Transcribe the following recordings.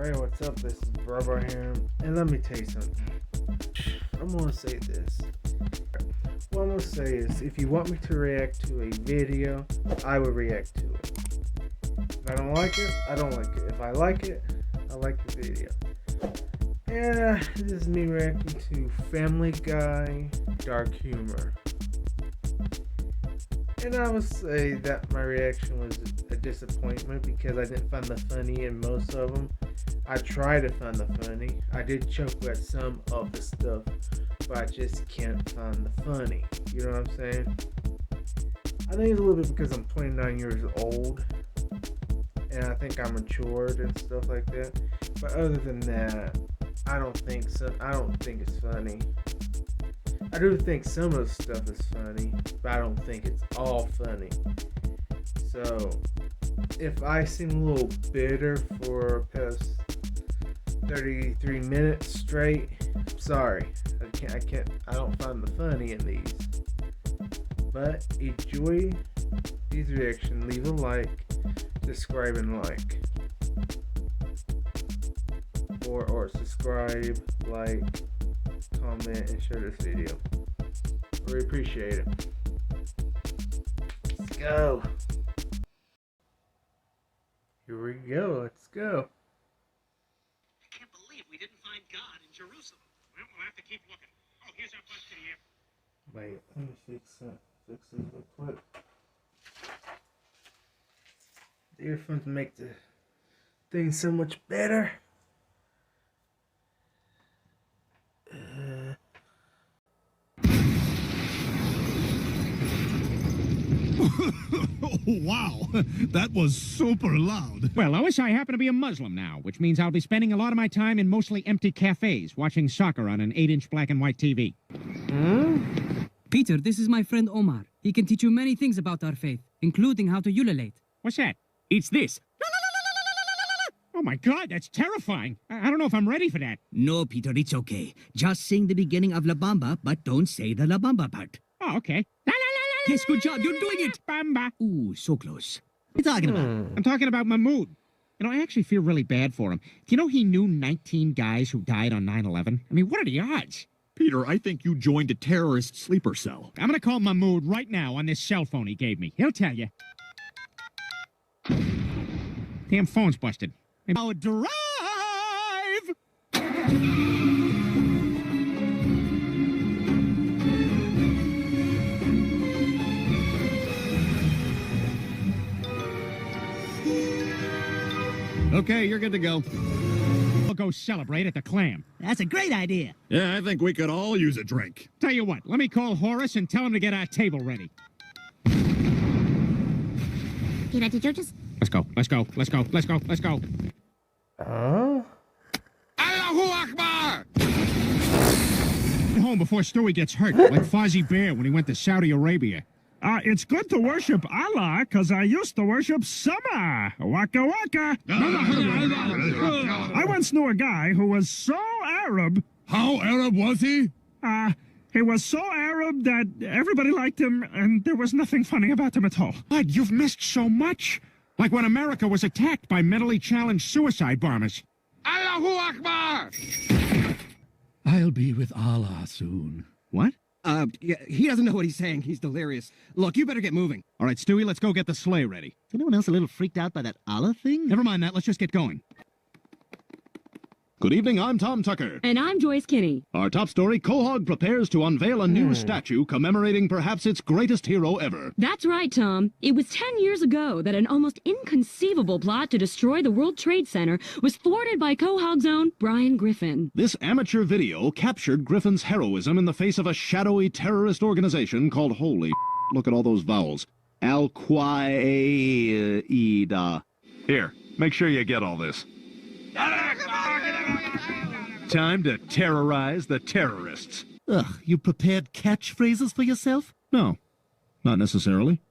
Alright, what's up? This is Brobraham, and let me tell you something. I'm gonna say this. What I'm gonna say is, if you want me to react to a video, I will react to it. If I don't like it, I don't like it. If I like it, I like the video. Yeah, this is me reacting to Family Guy Dark Humor. And I would say that my reaction was a disappointment because I didn't find the funny in most of them. I tried to find the funny. I did chuckle at some of the stuff, but I just can't find the funny. You know what I'm saying? I think it's a little bit because I'm 29 years old, and I think I'm matured and stuff like that. But other than that, I don't think so. I don't think it's funny. I do think some of the stuff is funny, but I don't think it's all funny. So, if I seem a little bitter for past 33 minutes straight, I'm sorry. I don't find the funny in these. But enjoy these reactions. Leave a like, subscribe and like. Or subscribe, like, comment, and share this video. We appreciate it. Let's go. Here we go. Let's go. I can't believe we didn't find God in Jerusalem. Well, we'll have to keep looking. Oh, here's our bus to the airport. Wait, let me fix this real quick. The earphones make the thing so much better. Wow, that was super loud. Well, Lois, I happen to be a Muslim now, which means I'll be spending a lot of my time in mostly empty cafes watching soccer on an 8-inch black and white TV. Peter, this is my friend Omar. He can teach you many things about our faith, including how to ululate. What's that? It's this. Oh my God, that's terrifying. I don't know if I'm ready for that. No, Peter, it's okay. Just sing the beginning of La Bamba, but don't say the La Bamba part. Oh, okay. Yes, good job. You're doing it. Bamba. Ooh, so close. What are you talking about? I'm talking about Mahmoud. You know, I actually feel really bad for him. Do you know he knew 19 guys who died on 9/11? I mean, what are the odds? Peter, I think you joined a terrorist sleeper cell. I'm gonna call Mahmoud right now on this cell phone he gave me. He'll tell you. Damn phone's busted. Now drive! Okay, you're good to go. We'll go celebrate at the Clam. That's a great idea. Yeah, I think we could all use a drink. Tell you what, let me call Horace and tell him to get our table ready. Peter, did you just... Let's go, let's go, let's go, let's go, let's go. Allahu Akbar! Get home before Stewie gets hurt, like Fozzie Bear when he went to Saudi Arabia. It's good to worship Allah, because I used to worship Sama. Waka waka. I once knew a guy who was so Arab. How Arab was he? He was so Arab that everybody liked him, and there was nothing funny about him at all. Bud, you've missed so much. Like when America was attacked by mentally challenged suicide bombers. Allahu Akbar! I'll be with Allah soon. What? Yeah, he doesn't know what he's saying. He's delirious. Look, you better get moving. All right, Stewie, let's go get the sleigh ready. Is anyone else a little freaked out by that Allah thing? Never mind that, let's just get going. Good evening, I'm Tom Tucker. And I'm Joyce Kinney. Our top story, Quahog prepares to unveil a new statue commemorating perhaps its greatest hero ever. That's right, Tom. It was 10 years ago that an almost inconceivable plot to destroy the World Trade Center was thwarted by Quahog's own Brian Griffin. This amateur video captured Griffin's heroism in the face of a shadowy terrorist organization called Holy look at all those vowels. Al-Qaeda. Here, make sure you get all this. Time to terrorize the terrorists. Ugh, you prepared catchphrases for yourself? No, not necessarily.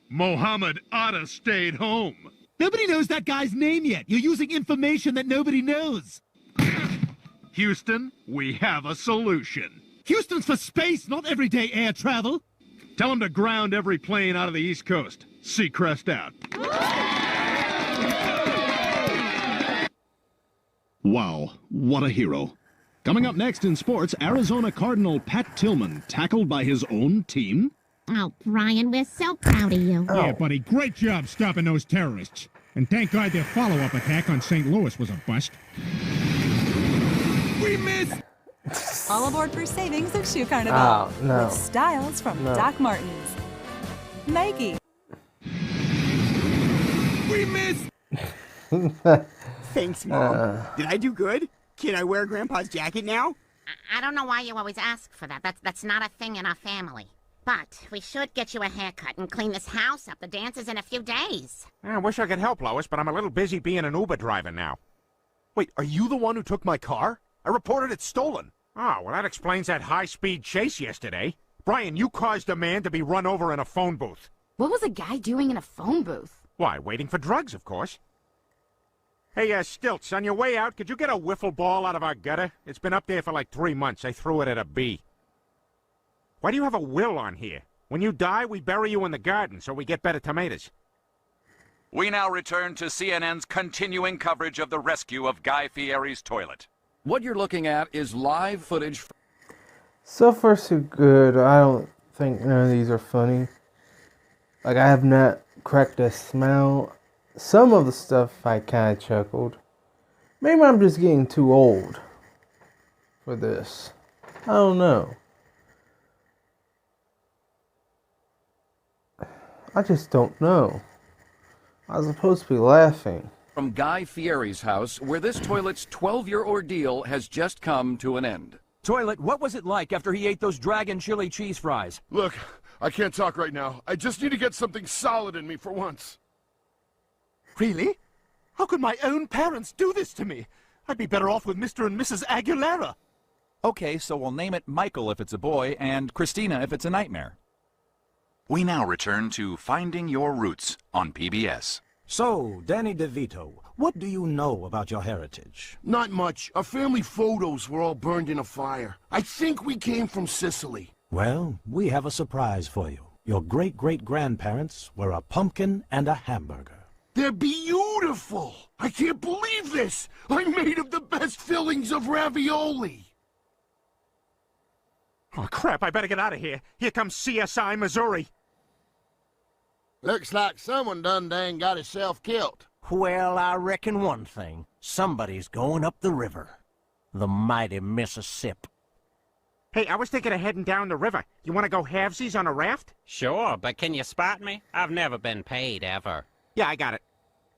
Mohammed Atta stayed home. Nobody knows that guy's name yet. You're using information that nobody knows. Houston, we have a solution. Houston's for space, not everyday air travel. Tell them to ground every plane out of the East Coast. Seacrest out. Wow, what a hero. Coming up next in sports, Arizona Cardinal Pat Tillman tackled by his own team. Oh, Brian, we're so proud of you. Yeah, buddy, great job stopping those terrorists. And thank God their follow-up attack on St. Louis was a bust. We missed! All aboard for savings at Shoe Carnival. Oh, no. With styles from No. Doc Martens, Nike. We missed! Thanks, Mom. Did I do good? Can I wear Grandpa's jacket now? I don't know why you always ask for that. That's not a thing in our family. But we should get you a haircut and clean this house up. The dance is in a few days. I wish I could help, Lois, but I'm a little busy being an Uber driver now. Wait, are you the one who took my car? I reported it stolen. Oh, well, that explains that high-speed chase yesterday. Brian, you caused a man to be run over in a phone booth. What was a guy doing in a phone booth? Why, waiting for drugs, of course. Hey, Stilts, on your way out, could you get a wiffle ball out of our gutter? It's been up there for like 3 months. I threw it at a bee. Why do you have a will on here? When you die, we bury you in the garden so we get better tomatoes. We now return to CNN's continuing coverage of the rescue of Guy Fieri's toilet. What you're looking at is live footage. So far, so good. I don't think none of these are funny. Like, I have not cracked a smile. Some of the stuff I kind of chuckled. Maybe I'm just getting too old for this. I don't know. I just don't know. I was supposed to be laughing. From Guy Fieri's house, where this toilet's 12-year ordeal has just come to an end. Toilet, what was it like after he ate those dragon chili cheese fries? Look, I can't talk right now. I just need to get something solid in me for once. Really? How could my own parents do this to me? I'd be better off with Mr. and Mrs. Aguilera. Okay, so we'll name it Michael if it's a boy, and Christina if it's a nightmare. We now return to Finding Your Roots on PBS. So, Danny DeVito, what do you know about your heritage? Not much. Our family photos were all burned in a fire. I think we came from Sicily. Well, we have a surprise for you. Your great-great-grandparents were a pumpkin and a hamburger. They're beautiful! I can't believe this! I'm made of the best fillings of ravioli! Oh, crap, I better get out of here. Here comes CSI Missouri. Looks like someone done got himself killed. Well, I reckon one thing. Somebody's going up the river. The mighty Mississippi. Hey, I was thinking of heading down the river. You want to go halvesies on a raft? Sure, but can you spot me? I've never been paid, ever. Yeah, I got it.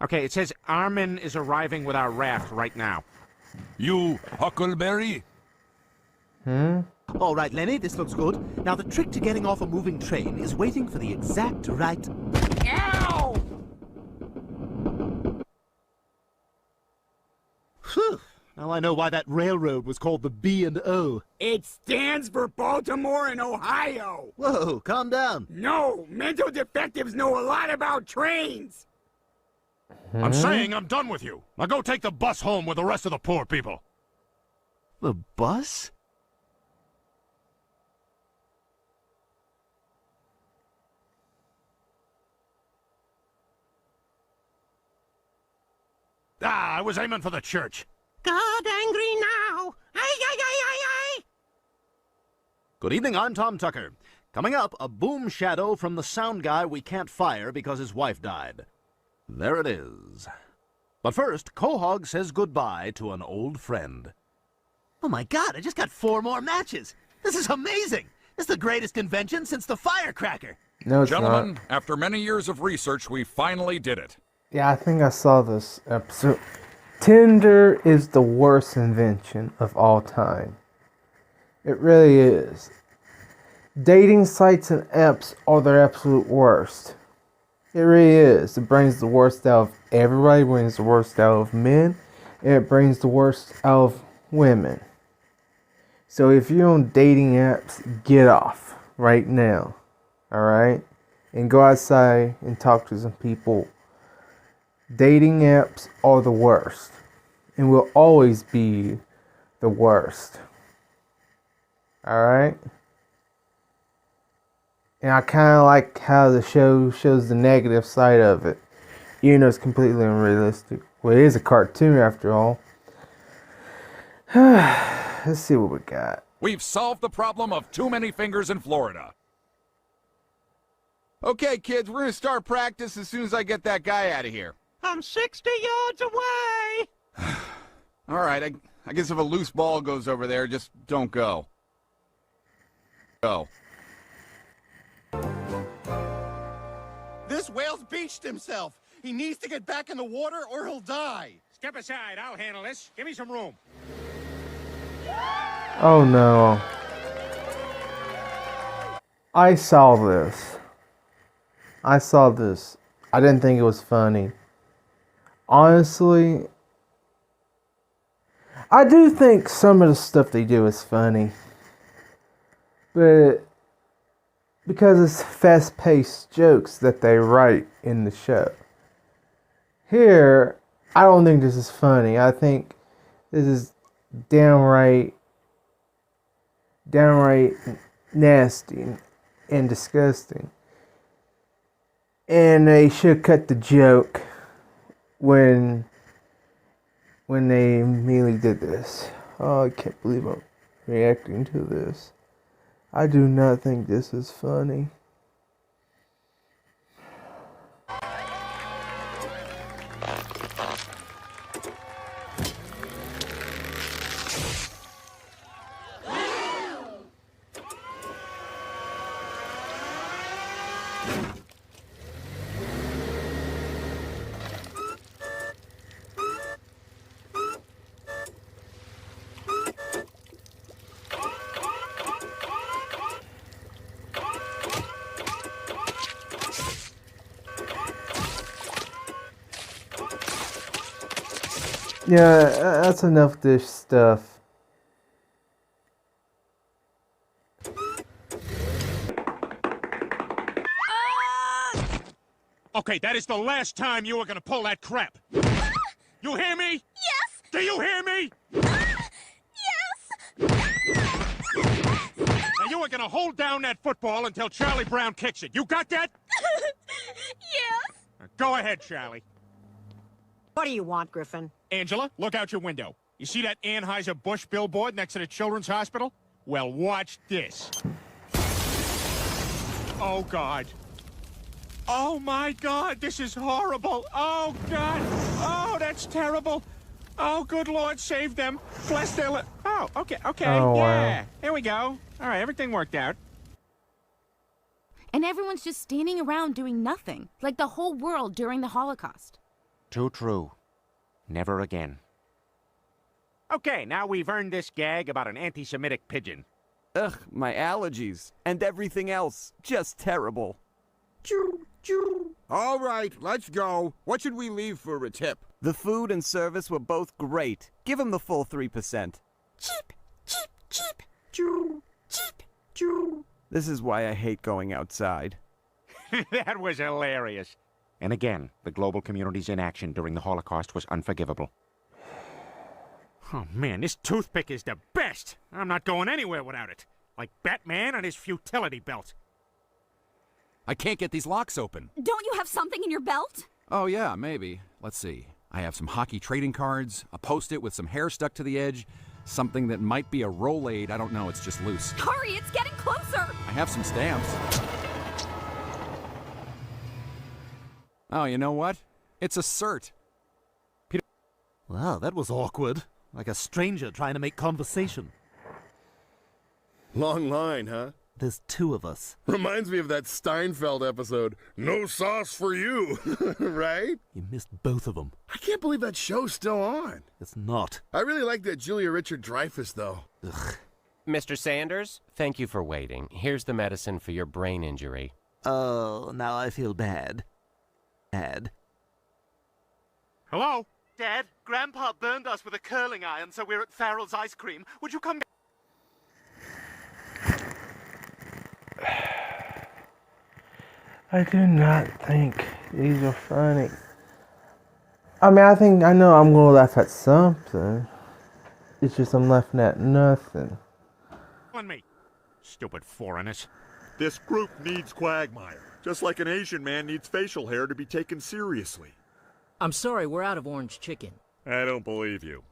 Okay, it says Armin is arriving with our raft right now. You Huckleberry? All right, Lenny, this looks good. Now, the trick to getting off a moving train is waiting for the exact right... Ow! Phew. Now I know why that railroad was called the B&O. It stands for Baltimore and Ohio. Whoa, calm down. No, mental defectives know a lot about trains. I'm saying I'm done with you. Now go take the bus home with the rest of the poor people. The bus? Ah, I was aiming for the church. God angry now! Ay, ay, ay, ay, ay! Good evening, I'm Tom Tucker. Coming up, a boom shadow from the sound guy we can't fire because his wife died. There it is. But first, Quahog says goodbye to an old friend. Oh my God, I just got 4 more matches. This is amazing. This is the greatest convention since the firecracker. No, it's Gentlemen, not. after many years of research, we finally did it. Yeah, I think I saw this episode. Tinder is the worst invention of all time. It really is. Dating sites and apps are their absolute worst. It really is. It brings the worst out of everybody, brings the worst out of men, and it brings the worst out of women. So if you're on dating apps, get off right now. Alright? And go outside and talk to some people. Dating apps are the worst. And will always be the worst. Alright? And I kind of like how the show shows the negative side of it. Even though it's completely unrealistic. Well, it is a cartoon after all. Let's see what we got. We've solved the problem of too many fingers in Florida. Okay, kids, we're gonna start practice as soon as I get that guy out of here. I'm 60 yards away. All right, I guess if a loose ball goes over there, just don't go. Go. This whale's beached himself. He needs to get back in the water or he'll die. Step aside, I'll handle this. Give me some room. Oh no. I saw this. I didn't think it was funny. Honestly, I do think some of the stuff they do is funny. But because it's fast-paced jokes that they write in the show. Here, I don't think this is funny. I think this is downright nasty and disgusting. And they should cut the joke when they immediately did this. Oh, I can't believe I'm reacting to this. I do not think this is funny. Yeah, that's enough dish stuff. Okay, that is the last time you are gonna pull that crap. You hear me? Yes! Do you hear me? Yes! Now you are gonna hold down that football until Charlie Brown kicks it. You got that? Yes! Now go ahead, Charlie. What do you want, Griffin? Angela, look out your window. You see that Anheuser-Busch billboard next to the Children's Hospital? Well, watch this. Oh, God. Oh, my God, this is horrible. Oh, God. Oh, that's terrible. Oh, good Lord, save them. Bless their Oh, okay, Oh, yeah. wow. There we go. All right, everything worked out. And everyone's just standing around doing nothing, like the whole world during the Holocaust. Too true. Never again. Okay, now we've earned this gag about an anti-Semitic pigeon. Ugh, my allergies. And everything else. Just terrible. All right, let's go. What should we leave for a tip? The food and service were both great. Give him the full 3%. Cheap, cheap, cheap. Cheap, This is why I hate going outside. That was hilarious. And again, the global community's inaction during the Holocaust was unforgivable. Oh man, this toothpick is the best! I'm not going anywhere without it. Like Batman and his futility belt. I can't get these locks open. Don't you have something in your belt? Oh, yeah, maybe. Let's see. I have some hockey trading cards, a Post-it with some hair stuck to the edge, something that might be a Rolade. I don't know, it's just loose. Hurry, it's getting closer! I have some stamps. Oh, you know what? It's a cert. Peter. Wow, that was awkward. Like a stranger trying to make conversation. Long line, huh? There's two of us. Reminds me of that Steinfeld episode, No Sauce for You, right? You missed both of them. I can't believe that show's still on. It's not. I really like that Julia Richard-Dreyfuss, though. Ugh. Mr. Sanders, thank you for waiting. Here's the medicine for your brain injury. Oh, now I feel bad. Hello? Dad, Grandpa burned us with a curling iron, so we're at Farrell's Ice Cream. Would you come back? I do not think these are funny. I mean, I know I'm gonna laugh at something. It's just I'm laughing at nothing. On me. Stupid foreigners. This group needs Quagmire, just like an Asian man needs facial hair to be taken seriously. I'm sorry, we're out of orange chicken. I don't believe you.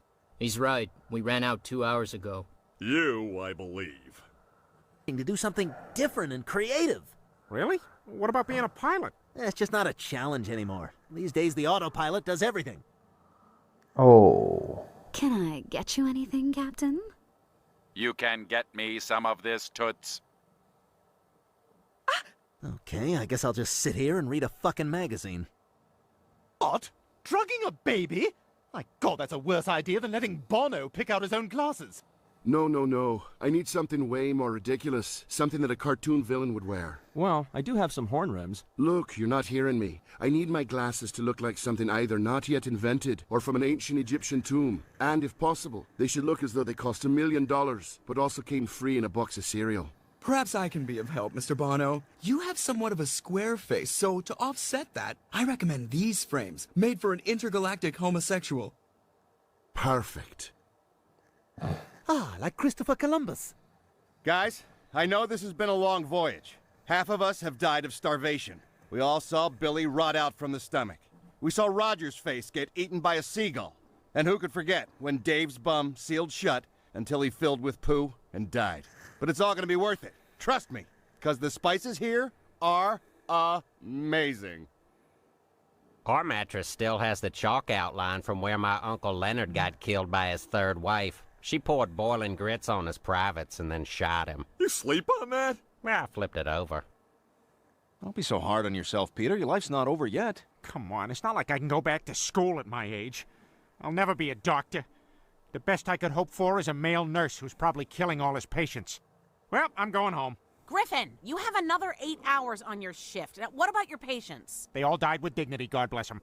He's right. We ran out 2 hours ago. You, I believe. To do something different and creative. Really? What about being a pilot? It's just not a challenge anymore. These days, the autopilot does everything. Oh. Can I get you anything, Captain? You can get me some of this, Toots. Okay, I guess I'll just sit here and read a fucking magazine. What? Drugging a baby? My God, that's a worse idea than letting Bono pick out his own glasses. No. I need something way more ridiculous. Something that a cartoon villain would wear. Well, I do have some horn rims. Look, you're not hearing me. I need my glasses to look like something either not yet invented or from an ancient Egyptian tomb. And if possible, they should look as though they cost $1 million, but also came free in a box of cereal. Perhaps I can be of help, Mr. Bono. You have somewhat of a square face, so to offset that, I recommend these frames, made for an intergalactic homosexual. Perfect. Like Christopher Columbus. Guys, I know this has been a long voyage. Half of us have died of starvation. We all saw Billy rot out from the stomach. We saw Roger's face get eaten by a seagull. And who could forget when Dave's bum sealed shut until he filled with poo and died. But it's all gonna be worth it. Trust me, because the spices here are amazing. Our mattress still has the chalk outline from where my Uncle Leonard got killed by his third wife. She poured boiling grits on his privates and then shot him. You sleep on that? Well, I flipped it over. Don't be so hard on yourself, Peter. Your life's not over yet. Come on, it's not like I can go back to school at my age. I'll never be a doctor. The best I could hope for is a male nurse who's probably killing all his patients. Well, I'm going home. Griffin, you have another 8 hours on your shift. Now, what about your patients? They all died with dignity, God bless them.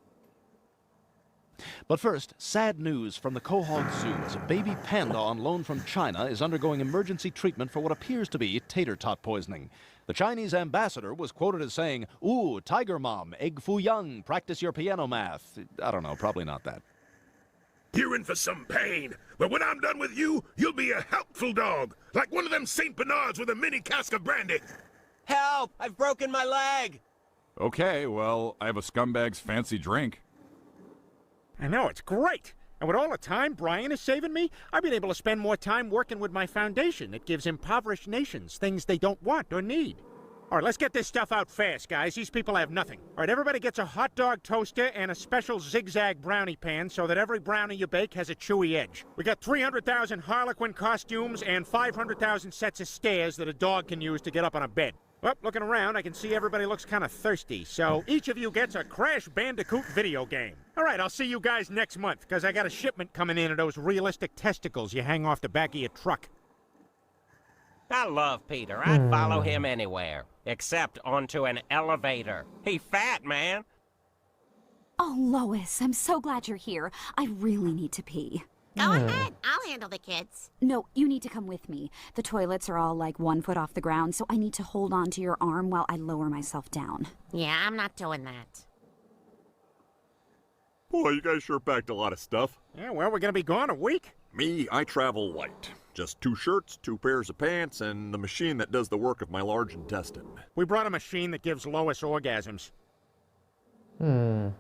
But first, sad news from the Quahog Zoo as a baby panda on loan from China is undergoing emergency treatment for what appears to be tater tot poisoning. The Chinese ambassador was quoted as saying, "Ooh, tiger mom, egg foo young, practice your piano math." I don't know, probably not that. You're in for some pain, but when I'm done with you, you'll be a helpful dog, like one of them St. Bernards with a mini cask of brandy. Help! I've broken my leg! Okay, well, I have a scumbag's fancy drink. I know, it's great. And with all the time Brian is saving me, I've been able to spend more time working with my foundation that gives impoverished nations things they don't want or need. All right, let's get this stuff out fast, guys. These people have nothing. All right, everybody gets a hot dog toaster and a special zigzag brownie pan so that every brownie you bake has a chewy edge. We got 300,000 Harlequin costumes and 500,000 sets of stairs that a dog can use to get up on a bed. Well, looking around, I can see everybody looks kind of thirsty, so each of you gets a Crash Bandicoot video game. All right, I'll see you guys next month, because I got a shipment coming in of those realistic testicles you hang off the back of your truck. I love Peter. I'd follow him anywhere, except onto an elevator. He fat, man. Oh, Lois, I'm so glad you're here. I really need to pee. Go ahead. I'll handle the kids. No, you need to come with me. The toilets are all like 1 foot off the ground, so I need to hold on to your arm while I lower myself down. Yeah, I'm not doing that. Boy, you guys sure packed a lot of stuff. Yeah, well, we're gonna be gone a week. Me, I travel light. Just 2 shirts, 2 pairs of pants, and the machine that does the work of my large intestine. We brought a machine that gives Lois orgasms. What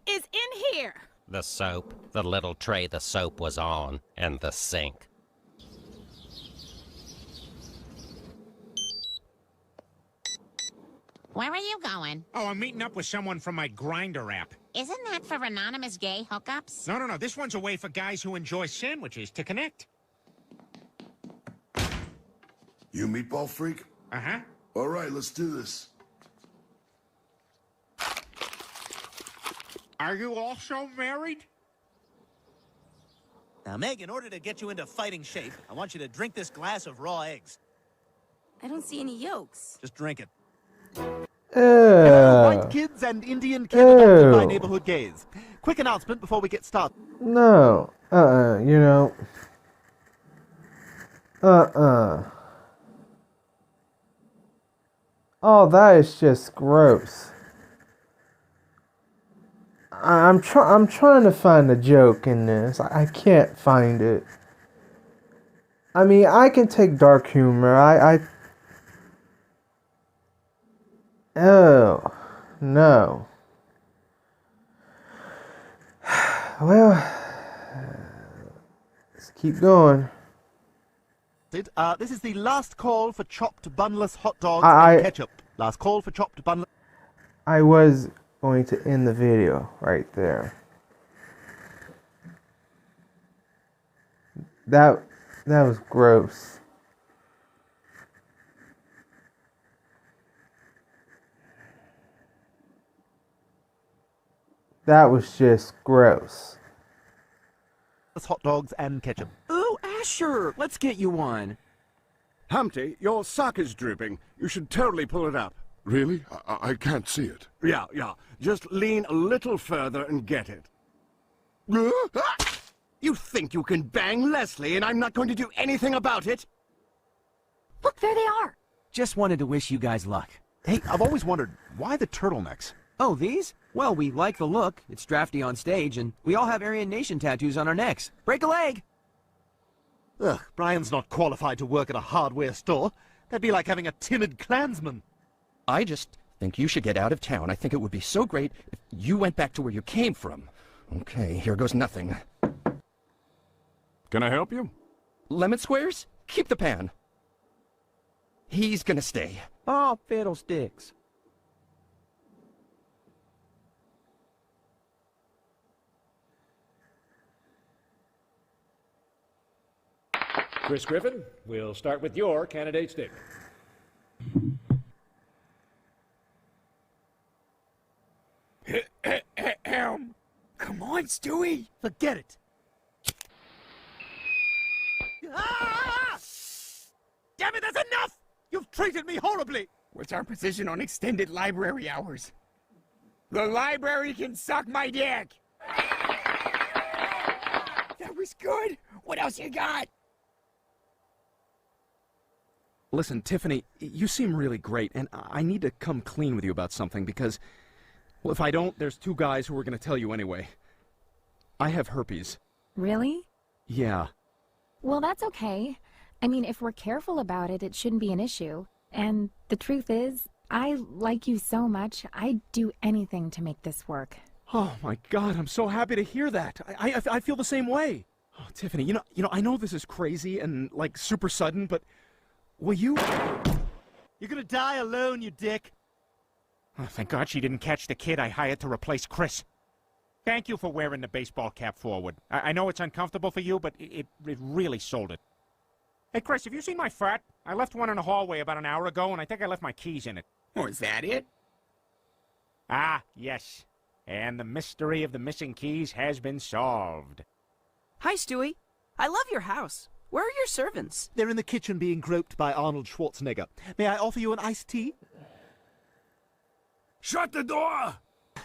is in here? The soap, the little tray the soap was on, and the sink. Where are you going? Oh, I'm meeting up with someone from my Grindr app. Isn't that for anonymous gay hookups? No. This one's a way for guys who enjoy sandwiches to connect. You meatball freak? Uh-huh. All right, let's do this. Are you also married? Now, Meg, in order to get you into fighting shape, I want you to drink this glass of raw eggs. I don't see any yolks. Just drink it. Ew. White kids and Indian kids adopted by neighborhood gays. Quick announcement before we get started. No. You know. Oh, that is just gross. I'm trying to find a joke in this. I can't find it. I mean, I can take dark humor. Oh, no. Well, let's keep going. This is the last call for chopped bunless hot dogs I- and ketchup. Last call for chopped bunless... I was going to end the video right there. That was gross. That was just gross. hot dogs and ketchup. Oh, Asher, let's get you one. Humpty, your sock is drooping. You should totally pull it up. Really? I can't see it. Yeah. Just lean a little further and get it. You think you can bang Leslie and I'm not going to do anything about it? Look, there they are. Just wanted to wish you guys luck. Hey, I've always wondered, why the turtlenecks? Oh, these? Well, we like the look. It's drafty on stage, and we all have Aryan Nation tattoos on our necks. Break a leg! Ugh, Brian's not qualified to work at a hardware store. That'd be like having a timid Klansman. I just think you should get out of town. I think it would be so great if you went back to where you came from. Okay, here goes nothing. Can I help you? Lemon squares? Keep the pan. He's gonna stay. Oh, fiddlesticks. Chris Griffin, we'll start with your candidate statement. Come on, Stewie. Forget it. Ah! Damn it, that's enough! You've treated me horribly! What's our position on extended library hours? The library can suck my dick! That was good! What else you got? Listen, Tiffany, you seem really great, and I need to come clean with you about something because, well, if I don't, there's two guys who are going to tell you anyway. I have herpes. Really? Yeah. Well, that's okay. I mean, if we're careful about it, it shouldn't be an issue. And the truth is, I like you so much, I'd do anything to make this work. Oh my God, I'm so happy to hear that. I feel the same way. Oh, Tiffany, you know, I know this is crazy and like super sudden, but will you? You're gonna die alone, you dick. Oh, thank God she didn't catch the kid I hired to replace Chris. Thank you for wearing the baseball cap forward. I know it's uncomfortable for you, but it really sold it. Hey, Chris, have you seen my frat? I left one in the hallway about an hour ago, and I think I left my keys in it. Oh, is that it? Ah, yes. And the mystery of the missing keys has been solved. Hi, Stewie. I love your house. Where are your servants? They're in the kitchen being groped by Arnold Schwarzenegger. May I offer you an iced tea? Shut the door!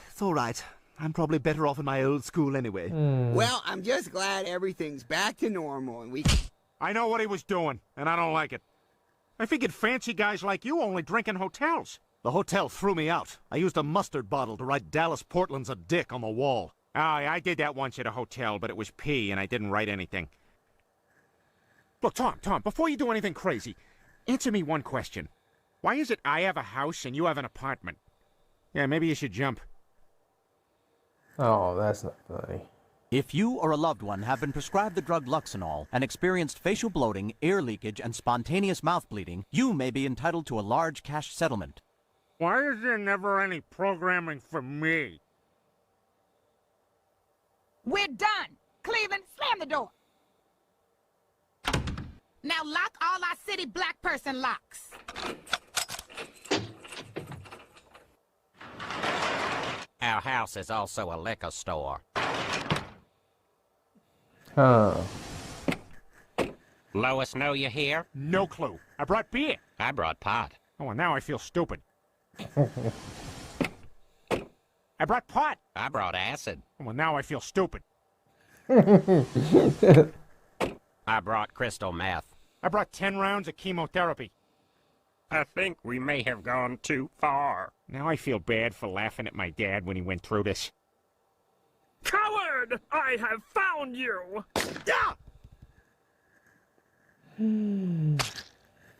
It's all right. I'm probably better off in my old school anyway. Well, I'm just glad everything's back to normal and we... I know what he was doing, and I don't like it. I figured fancy guys like you only drink in hotels. The hotel threw me out. I used a mustard bottle to write Dallas Portland's a dick on the wall. Oh, yeah, I did that once at a hotel, but it was pee, and I didn't write anything. Look, Tom, before you do anything crazy, answer me one question. Why is it I have a house and you have an apartment? Yeah, maybe you should jump. Oh, that's not funny. If you or a loved one have been prescribed the drug Luxenol and experienced facial bloating, ear leakage, and spontaneous mouth bleeding, you may be entitled to a large cash settlement. Why is there never any programming for me? We're done. Cleveland, slam the door. Now lock all our city black person locks. Our house is also a liquor store. Huh. Lois know you're here? No clue. I brought beer. I brought pot. Oh, and now I feel stupid. I brought pot. I brought acid. Oh, well, now I feel stupid. I brought crystal meth. I brought 10 rounds of chemotherapy. I think we may have gone too far. Now I feel bad for laughing at my dad when he went through this. Coward! I have found you!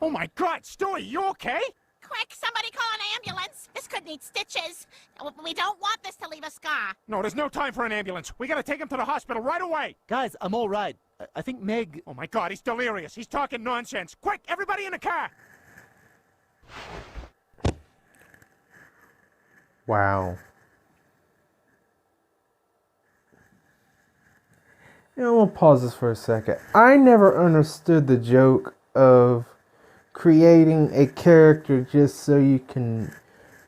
Oh my God, Stewie, you okay? quick, somebody call an ambulance. This could need stitches. We don't want this to leave a scar. No, there's no time for an ambulance. We gotta take him to the hospital right away. Guys, I'm all right. I think Meg... Oh my God, he's delirious. He's talking nonsense. Quick, everybody in the car. Wow. You know, we'll pause this for a second. I never understood the joke of creating a character just so you can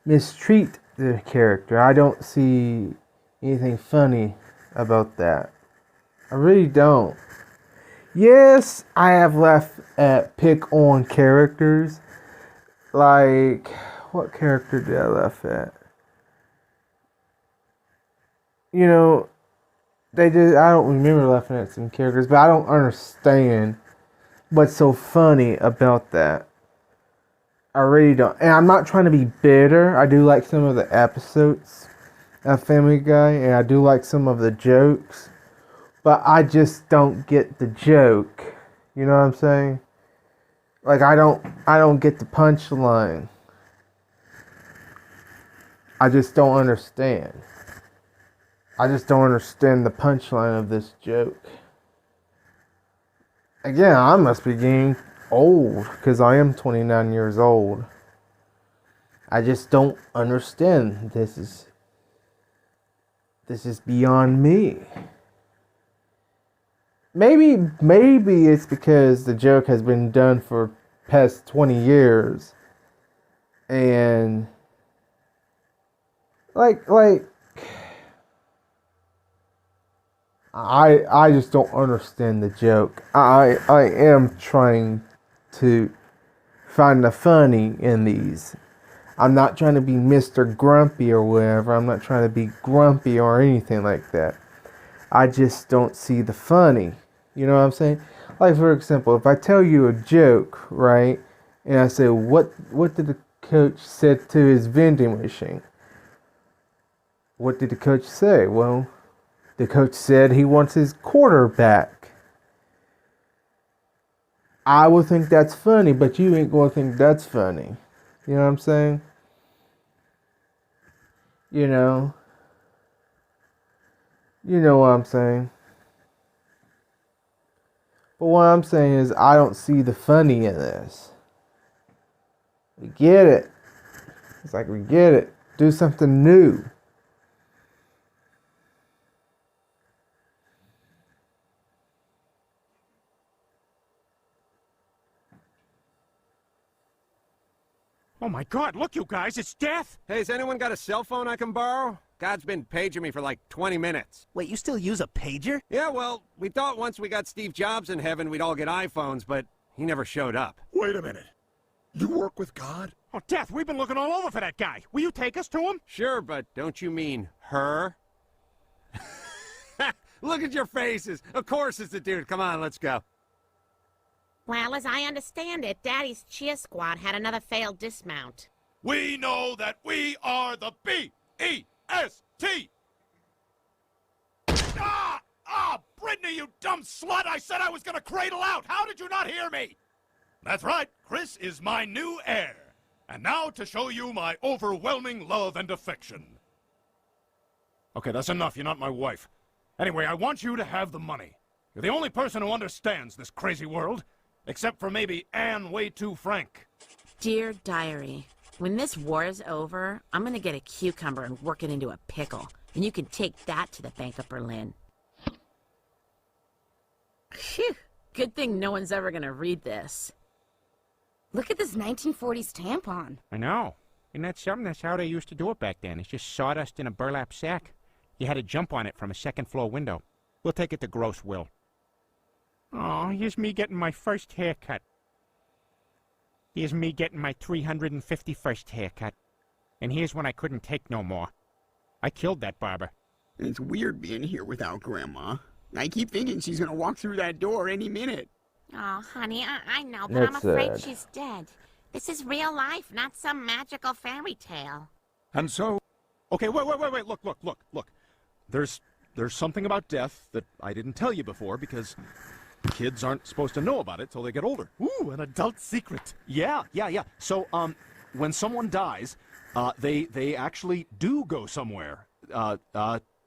mistreat the character. I don't see anything funny about that. I really don't. Yes, I have laughed at pick on characters. Like, what character did I laugh at? You know, I don't remember laughing at some characters, but I don't understand what's so funny about that. I really don't. And I'm not trying to be bitter. I do like some of the episodes of Family Guy, and I do like some of the jokes, but I just don't get the joke. You know what I'm saying? Like, I don't get the punchline. I just don't understand. I just don't understand the punchline of this joke. Again, I must be getting old because I am 29 years old. I just don't understand. This is beyond me. Maybe it's because the joke has been done for past 20 years. And like I just don't understand the joke. I am trying to find the funny in these. I'm not trying to be Mr. Grumpy or whatever. I'm not trying to be grumpy or anything like that. I just don't see the funny. You know what I'm saying? Like, for example, if I tell you a joke, right? And I say, what did the coach say to his vending machine? What did the coach say? Well, the coach said he wants his quarterback. I would think that's funny, but you ain't gonna think that's funny. You know what I'm saying? You know what I'm saying. But what I'm saying is, I don't see the funny in this. We get it. It's like, we get it. Do something new. Oh my God, look you guys, it's Death! Hey, has anyone got a cell phone I can borrow? God's been paging me for like 20 minutes. Wait, you still use a pager? Yeah, well, we thought once we got Steve Jobs in heaven we'd all get iPhones, but he never showed up. Wait a minute. You work with God? Oh, Death, we've been looking all over for that guy. Will you take us to him? Sure, but don't you mean her? Look at your faces. Of course it's the dude. Come on, let's go. Well, as I understand it, Daddy's cheer squad had another failed dismount. We know that we are the B-E-S-T. Brittany, you dumb slut! I said I was gonna cradle out! How did you not hear me? That's right, Chris is my new heir. And now to show you my overwhelming love and affection. Okay, that's enough. You're not my wife. Anyway, I want you to have the money. You're the only person who understands this crazy world. Except for maybe Anne Way Too Frank. Dear Diary, when this war is over, I'm gonna get a cucumber and work it into a pickle. And you can take that to the Bank of Berlin. Phew, good thing no one's ever gonna read this. Look at this 1940s tampon. I know. Isn't that something? That's how they used to do it back then. It's just sawdust in a burlap sack. You had to jump on it from a second-floor window. We'll take it to Gross Will. Oh, here's me getting my first haircut. Here's me getting my 351st haircut. And here's when I couldn't take no more. I killed that barber. It's weird being here without Grandma. I keep thinking she's gonna walk through that door any minute. Oh, honey, I know, but I'm That's afraid sad. she's dead. This is real life, not some magical fairy tale. And so... Okay, wait, look. There's something about death that I didn't tell you before because kids aren't supposed to know about it till they get older. Ooh, an adult secret. Yeah. So, when someone dies, they actually do go somewhere.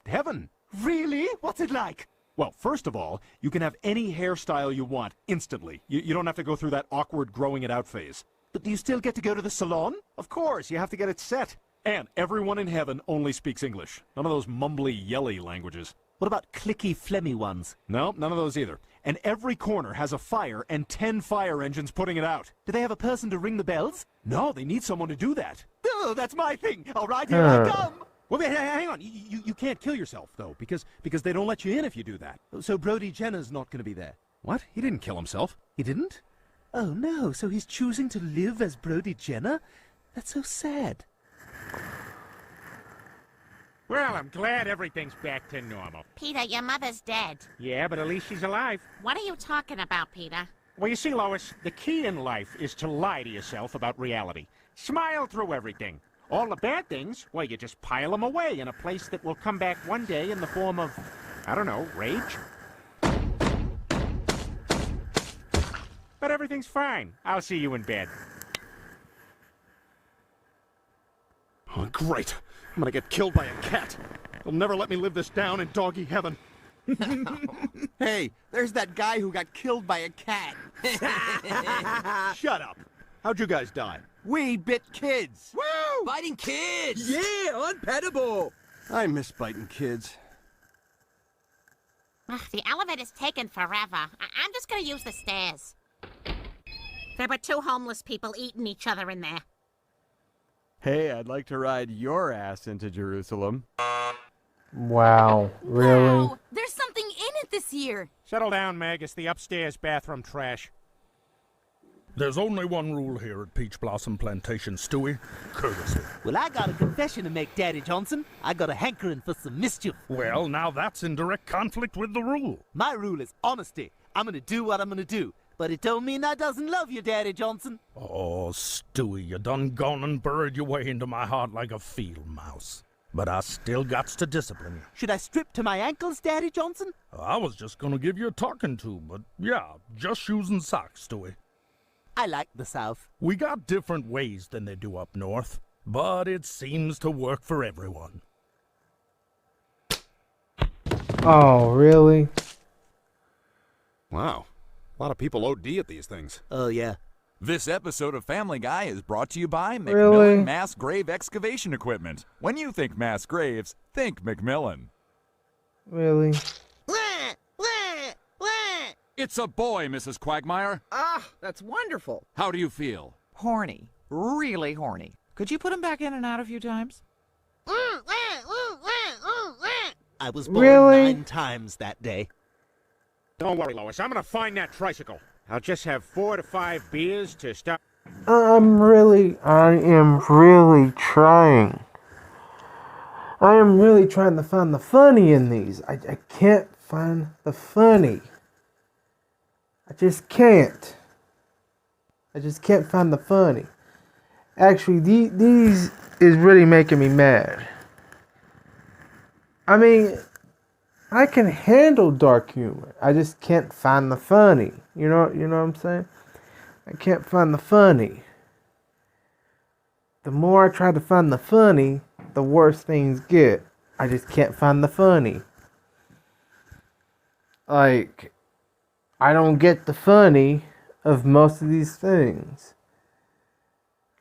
Heaven. Really? What's it like? Well, first of all, you can have any hairstyle you want instantly. You don't have to go through that awkward growing it out phase. But do you still get to go to the salon? Of course, you have to get it set. And everyone in heaven only speaks English. None of those mumbly, yelly languages. What about clicky, phlegmy ones? No, none of those either. And every corner has a fire and 10 fire engines putting it out. Do they have a person to ring the bells? No, they need someone to do that. Oh, that's my thing. All right, here I come. Well, hang on. You can't kill yourself, though, because they don't let you in if you do that. So Brody Jenner's not going to be there? What? He didn't kill himself. He didn't? Oh, no. So he's choosing to live as Brody Jenner? That's so sad. Well, I'm glad everything's back to normal. Peter, your mother's dead. Yeah, but at least she's alive. What are you talking about, Peter? Well, you see, Lois, the key in life is to lie to yourself about reality. Smile through everything. All the bad things, well, you just pile them away in a place that will come back one day in the form of, I don't know, rage? But everything's fine. I'll see you in bed. Oh, great. I'm gonna get killed by a cat. They'll never let me live this down in doggy heaven. Hey, there's that guy who got killed by a cat. Shut up. How'd you guys die? We bit kids. Woo! Biting kids! Yeah, unpettable. I miss biting kids. Ugh, the elevator's taking forever. I'm just gonna use the stairs. There were 2 homeless people eating each other in there. Hey, I'd like to ride your ass into Jerusalem. Wow, really? Wow, there's something in it this year. Settle down, Meg. It's the upstairs bathroom trash. There's only one rule here at Peach Blossom Plantation, Stewie. Courtesy. Well, I got a confession to make, Daddy Johnson. I got a hankering for some mischief. Well, now that's in direct conflict with the rule. My rule is honesty. I'm gonna do what I'm gonna do. But it don't mean I doesn't love you, Daddy Johnson. Oh, Stewie, you done gone and buried your way into my heart like a field mouse. But I still gots to discipline you. Should I strip to my ankles, Daddy Johnson? I was just gonna give you a talking to, but yeah, just shoes and socks, Stewie. I like the South. We got different ways than they do up north, but it seems to work for everyone. Oh, really? Wow. A lot of people OD at these things. Oh, yeah. This episode of Family Guy is brought to you by Really? McMillan Mass Grave Excavation Equipment. When you think mass graves, think McMillan. Really? It's a boy, Mrs. Quagmire. Ah, that's wonderful. How do you feel? Horny. Really horny. Could you put him back in and out a few times? I was born Really? 9 times that day. Don't worry, Lois. I'm gonna find that tricycle. I'll just have 4 to 5 beers to stop. I am really trying. I am really trying to find the funny in these. I can't find the funny. I just can't. I just can't find the funny. Actually, these is really making me mad. I mean, I can handle dark humor. I just can't find the funny. You know what I'm saying? I can't find the funny. The more I try to find the funny, the worse things get. I just can't find the funny. Like, I don't get the funny of most of these things.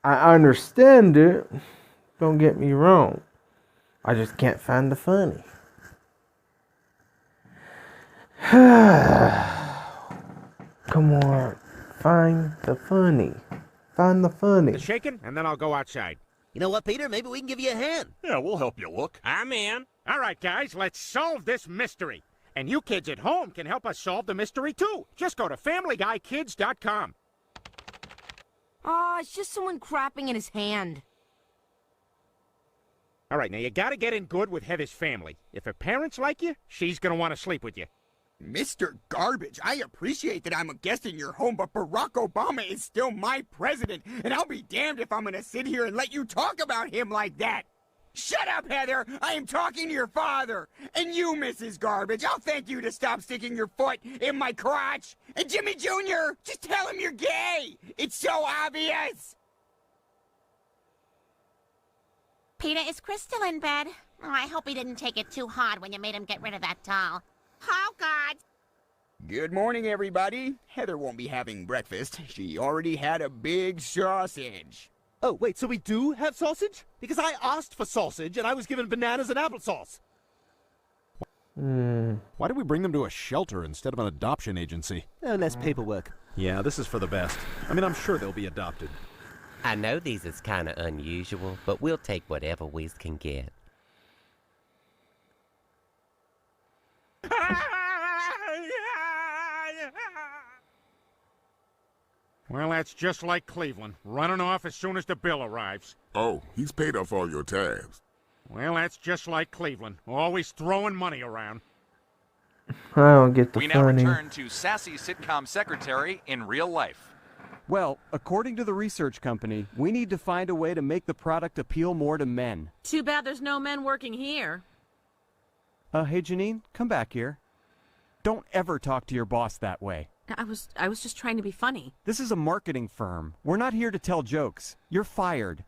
I understand it. Don't get me wrong. I just can't find the funny. Come on. Find the funny. Find the funny. The shaking, and then I'll go outside. You know what, Peter? Maybe we can give you a hand. Yeah, we'll help you look. I'm in. All right, guys, let's solve this mystery. And you kids at home can help us solve the mystery, too. Just go to FamilyGuyKids.com. Aw, it's just someone crapping in his hand. All right, now you gotta get in good with Heather's family. If her parents like you, she's gonna want to sleep with you. Mr. Garbage, I appreciate that I'm a guest in your home, but Barack Obama is still my president, and I'll be damned if I'm gonna sit here and let you talk about him like that. Shut up, Heather! I am talking to your father! And you, Mrs. Garbage, I'll thank you to stop sticking your foot in my crotch! And Jimmy Jr., just tell him you're gay! It's so obvious! Peter, is Chris still in bed? Oh, I hope he didn't take it too hard when you made him get rid of that doll. Oh, God. Good morning, everybody. Heather won't be having breakfast. She already had a big sausage. Oh, wait, so we do have sausage? Because I asked for sausage, and I was given bananas and applesauce. Why did we bring them to a shelter instead of an adoption agency? Oh, less paperwork. Yeah, this is for the best. I mean, I'm sure they'll be adopted. I know these is kind of unusual, but we'll take whatever we can get. Well, that's just like Cleveland, running off as soon as the bill arrives. Oh, he's paid off all your tabs. Well, that's just like Cleveland, always throwing money around. I don't get the We now funny. return to sassy sitcom secretary in real life. Well, according to the research company, we need to find a way to make the product appeal more to men. Too bad there's no men working here. Hey, Janine, come back here. Don't ever talk to your boss that way. I was just trying to be funny. This is a marketing firm. We're not here to tell jokes. You're fired.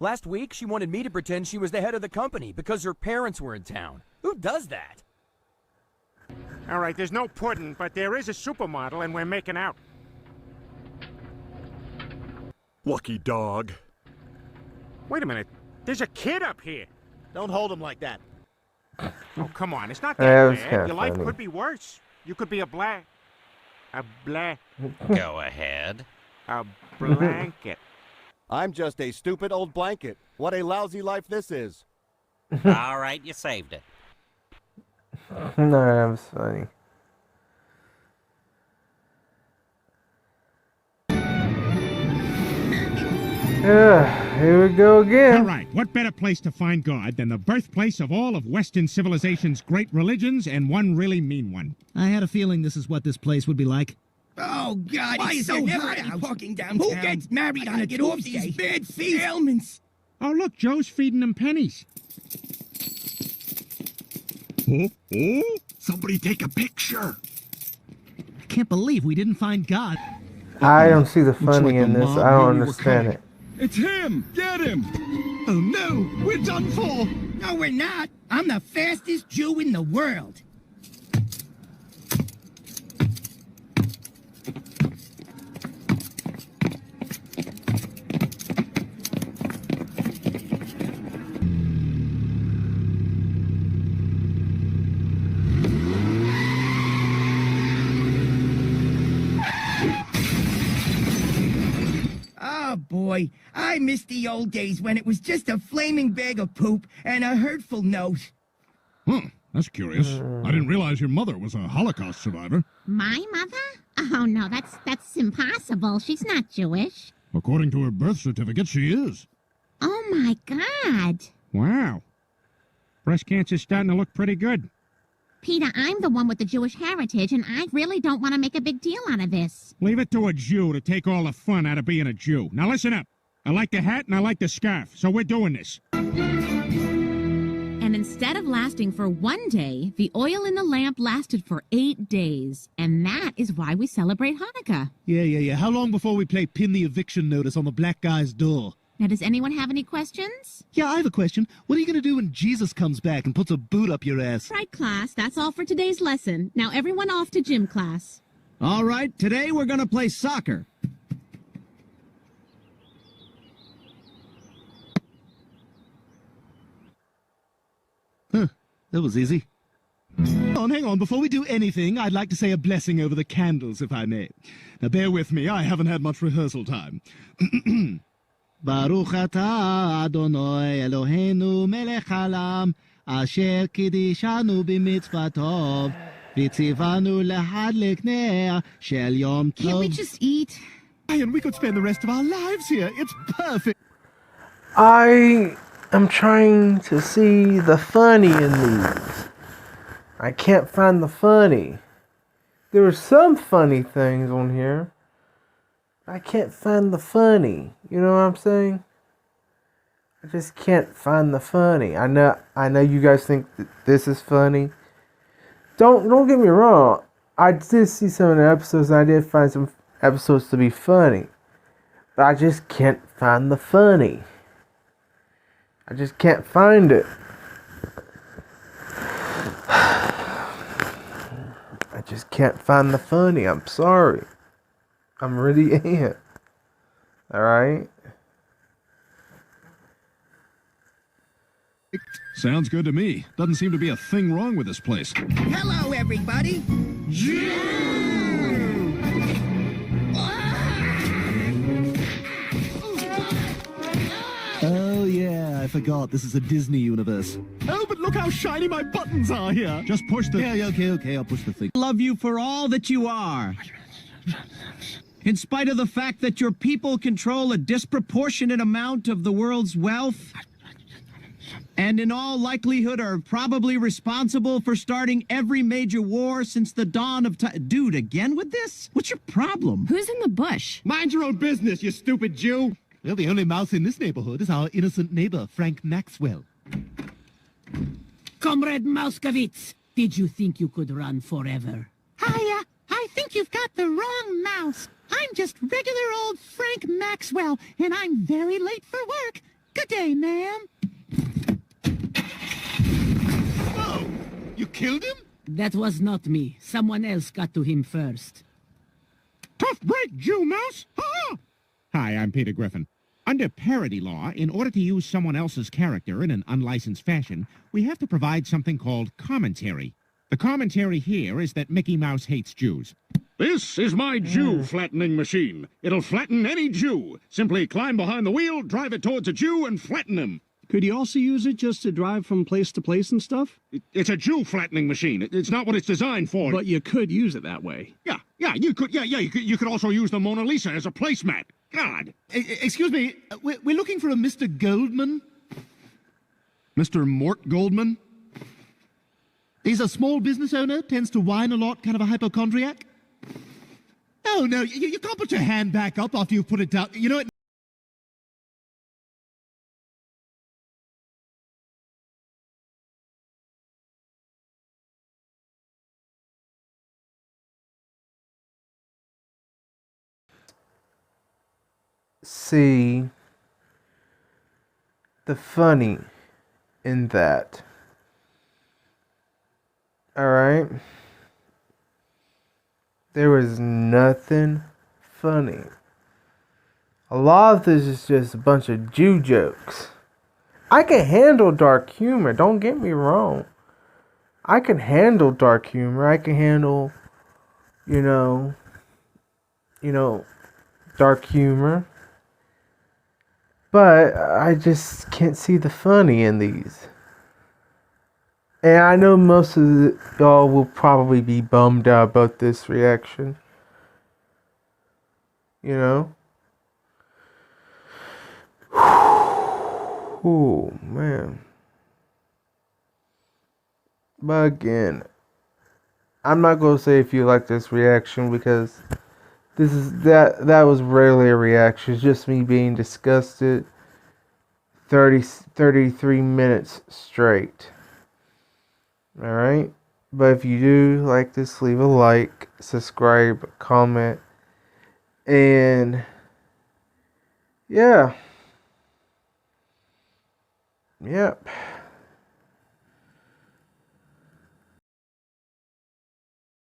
Last week, she wanted me to pretend she was the head of the company because her parents were in town. Who does that? All right, there's no pudding, but there is a supermodel, and we're making out. Lucky dog. Wait a minute. There's a kid up here. Don't hold him like that. Oh, come on. It's not That that was bad. kinda Your life funny. could be worse. You could be a black. Go ahead. A blanket. I'm just a stupid old blanket. What a lousy life this is. All right, you saved it. No, that was funny. Here we go again. All right, what better place to find God than the birthplace of all of Western civilization's great religions and one really mean one? I had a feeling this is what this place would be like. Oh, God, Why it's is so there never hot any out. parking downtown? Who gets married on a get off Tuesday? these Bad feet ailments. Oh, look, Joe's feeding them pennies. Oh, somebody take a picture. I can't believe we didn't find God. I don't see the Looks funny like in the this. mob I don't knew we were understand coming. it. It's him! Get him! Oh no, we're done for! No, we're not. I'm the fastest Jew in the world. Oh, boy. I miss the old days when it was just a flaming bag of poop and a hurtful note. That's curious. I didn't realize your mother was a Holocaust survivor. My mother? Oh, no, that's impossible. She's not Jewish. According to her birth certificate, she is. Oh, my God. Wow. Breast cancer's starting to look pretty good. Peter, I'm the one with the Jewish heritage, and I really don't want to make a big deal out of this. Leave it to a Jew to take all the fun out of being a Jew. Now listen up. I like the hat and I like the scarf, so we're doing this. And instead of lasting for 1 day, the oil in the lamp lasted for 8 days. And that is why we celebrate Hanukkah. Yeah. How long before we play pin the eviction notice on the black guy's door? Now, does anyone have any questions? Yeah, I have a question. What are you going to do when Jesus comes back and puts a boot up your ass? Right, class, that's all for today's lesson. Now everyone off to gym class. All right, today we're going to play soccer. That was easy. Hang on. Before we do anything, I'd like to say a blessing over the candles, if I may. Now, bear with me. I haven't had much rehearsal time. Baruch atah Adonai Eloheinu melech haolam asher kidishanu b'mitzvatov v'tzivanu lehadlik ner shel yom tov. Can't we just eat? And we could spend the rest of our lives here. It's perfect. I am trying to see the funny in these. I can't find the funny. There are some funny things on here. I can't find the funny. You know what I'm saying? I just can't find the funny. I know you guys think that this is funny. Don't get me wrong. I did see some of the episodes and I did find some episodes to be funny. But I just can't find the funny. I just can't find it. I just can't find the funny. I'm sorry. I'm really am. Alright? Sounds good to me. Doesn't seem to be a thing wrong with this place. Hello, everybody. Oh yeah, I forgot. This is a Disney universe. Oh, but look how shiny my buttons are here. Just push the... Yeah, okay, I'll push the thing. Love you for all that you are. In spite of the fact that your people control a disproportionate amount of the world's wealth, and in all likelihood are probably responsible for starting every major war since the dawn of time. Dude, again with this? What's your problem? Who's in the bush? Mind your own business, you stupid Jew. Well, the only mouse in this neighborhood is our innocent neighbor, Frank Maxwell. Comrade Mouskowitz, did you think you could run forever? I think you've got the wrong mouse. I'm just regular old Frank Maxwell, and I'm very late for work. Good day, ma'am. Oh, you killed him? That was not me. Someone else got to him first. Tough break, Jew Mouse! Ha! Hi, I'm Peter Griffin. Under parody law, in order to use someone else's character in an unlicensed fashion, we have to provide something called commentary. The commentary here is that Mickey Mouse hates Jews. This is my Jew flattening machine. It'll flatten any Jew. Simply climb behind the wheel, drive it towards a Jew, and flatten him. Could you also use it just to drive from place to place and stuff? It's a Jew flattening machine. It's not what it's designed for. But you could use it that way. You could also use the Mona Lisa as a placemat. God. Excuse me, we're looking for a Mr. Goldman. Mr. Mort Goldman? He's a small business owner, tends to whine a lot, kind of a hypochondriac. Oh, no, you can't put your hand back up after you've put it down. You know what? See the funny in that. Alright? There was nothing funny. A lot of this is just a bunch of Jew jokes. I can handle dark humor, don't get me wrong. I can handle dark humor. I can handle, you know, dark humor. But I just can't see the funny in these. And I know most of y'all will probably be bummed out about this reaction. You know? Oh, man. But again, I'm not going to say if you like this reaction because that was rarely a reaction. It's just me being disgusted 33 minutes straight. Alright? But if you do like this, leave a like, subscribe, comment, and yeah. Yep.